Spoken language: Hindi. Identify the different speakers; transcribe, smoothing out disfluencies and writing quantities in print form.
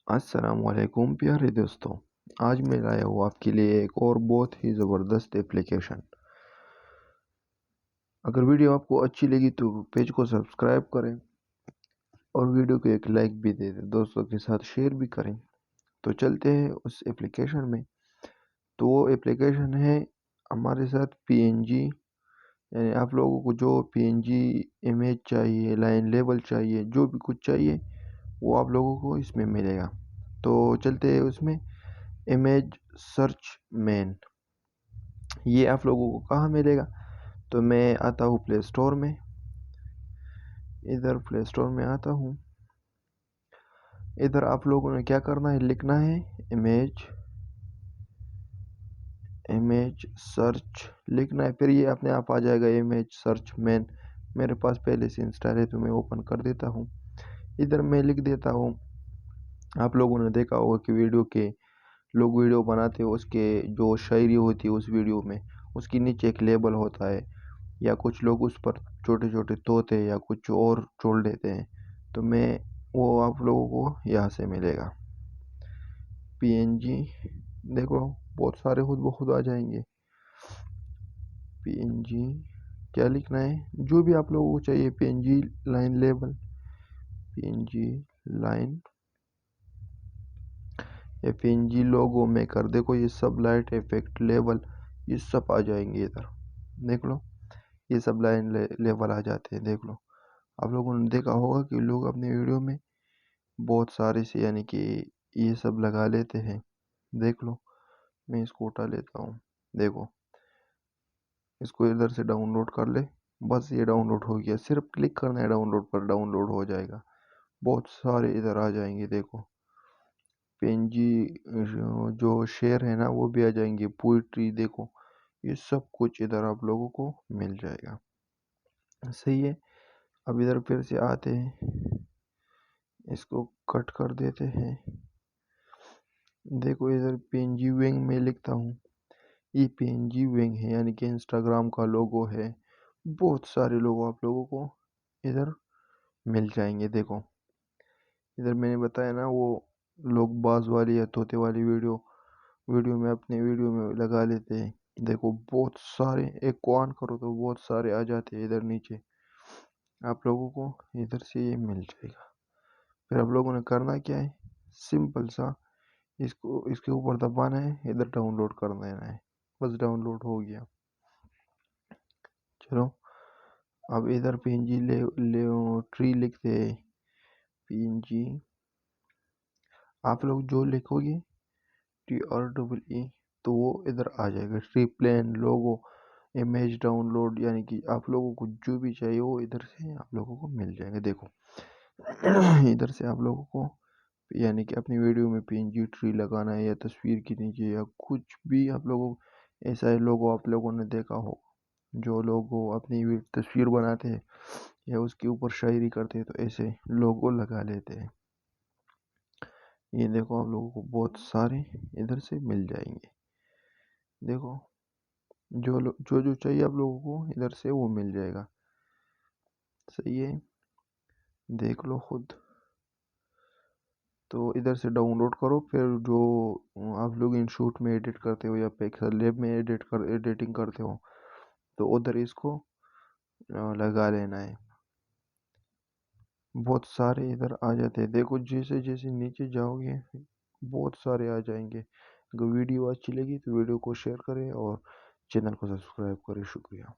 Speaker 1: अस्सलामुअलैकुम प्यारे दोस्तों। आज मैं लाया हूँ आपके लिए एक और बहुत ही ज़बरदस्त एप्लीकेशन। अगर वीडियो आपको अच्छी लगी तो पेज को सब्सक्राइब करें और वीडियो को एक लाइक भी दे दें, दोस्तों के साथ शेयर भी करें। तो चलते हैं उस एप्लीकेशन में। तो वो एप्लीकेशन है हमारे साथ पीएनजी, यानी आप लोगों को जो पीएनजी इमेज चाहिए, लाइन लेवल चाहिए, जो भी कुछ चाहिए वो आप लोगों को इसमें मिलेगा। तो चलते हैं उसमें। इमेज सर्च मैन, ये आप लोगों को कहाँ मिलेगा? तो मैं आता हूँ प्ले स्टोर में। इधर प्ले स्टोर में आता हूँ। इधर आप लोगों ने क्या करना है, लिखना है इमेज सर्च लिखना है, फिर ये अपने आप आ जाएगा इमेज सर्च मैन। मेरे पास पहले से इंस्टॉल है तो मैं ओपन कर देता हूँ। इधर मैं लिख देता हूँ। आप लोगों ने देखा होगा कि लोग वीडियो बनाते हैं, उसके जो शायरी होती है उस वीडियो में, उसके नीचे एक लेबल होता है, या कुछ लोग उस पर छोटे छोटे तोते या कुछ और जोड़ देते हैं। तो मैं वो आप लोगों को यहाँ से मिलेगा पीएनजी। देखो बहुत सारे खुद ब खुद आ जाएंगे। पीएनजी क्या लिखना है, जो भी आप लोगों को चाहिए, PNG line label, PNG line या पीएनजी लोगो मेकर। देखो ये सब लाइट इफेक्ट लेबल, ये सब आ जाएंगे इधर। देख लो ये सब लाइन लेवल आ जाते हैं। देख लो आप लोगों ने देखा होगा कि लोग अपने वीडियो में बहुत सारे से, यानी कि ये सब लगा लेते हैं। देख लो मैं इसको उठा लेता हूँ। देखो इसको इधर से डाउनलोड कर ले, बस ये डाउनलोड हो गया। सिर्फ क्लिक करना है डाउनलोड पर, डाउनलोड हो जाएगा। बहुत सारे इधर आ जाएंगे। देखो पेंजी जो शेर है ना वो भी आ जाएंगे, पोइट्री। देखो ये सब कुछ इधर आप लोगों को मिल जाएगा। सही है। अब इधर फिर से आते हैं, इसको कट कर देते हैं। देखो इधर पीएनजी विंग में लिखता हूँ, ये पीएनजी विंग है, यानी कि इंस्टाग्राम का लोगो है। बहुत सारे लोगो आप लोगों को इधर मिल जाएंगे। देखो इधर मैंने बताया ना, वो लोग बाज वाली या तोते वाली वीडियो में अपने वीडियो में लगा लेते हैं। देखो बहुत सारे, एक को ऑन करो तो बहुत सारे आ जाते हैं इधर नीचे। आप लोगों को इधर से ये मिल जाएगा। फिर आप लोगों ने करना क्या है, सिंपल सा इसको इसके ऊपर दबाना है, इधर डाउनलोड कर देना है, बस डाउनलोड हो गया। चलो अब इधर पीएनजी ले ट्री लिखते हैं। पीएनजी आप लोग जो लिखोगे TREE तो वो इधर आ जाएगा। ट्री प्लेन लोगो इमेज डाउनलोड, यानी कि आप लोगों को जो भी चाहिए वो इधर से आप लोगों को मिल जाएगा। देखो इधर से आप लोगों को, यानी कि अपनी वीडियो में पीएनजी ट्री लगाना है, या तस्वीर के नीचे, या कुछ भी आप लोगों, ऐसा ही लोगो आप लोगों ने देखा हो, जो लोगो अपनी तस्वीर बनाते हैं या उसके ऊपर शायरी करते हैं, तो ऐसे लोगो लगा लेते हैं। ये देखो आप लोगों को बहुत सारे इधर से मिल जाएंगे। देखो जो जो चाहिए आप लोगों को इधर से वो मिल जाएगा। सही है, देख लो खुद। तो इधर से डाउनलोड करो, फिर जो आप लोग इन शूट में एडिट करते हो या पिक्सल लैब में एडिटिंग करते हो, तो उधर इसको लगा लेना है। बहुत सारे इधर आ जाते हैं। देखो जैसे जैसे नीचे जाओगे बहुत सारे आ जाएंगे। अगर वीडियो अच्छी लगी तो वीडियो को शेयर करें और चैनल को सब्सक्राइब करें। शुक्रिया।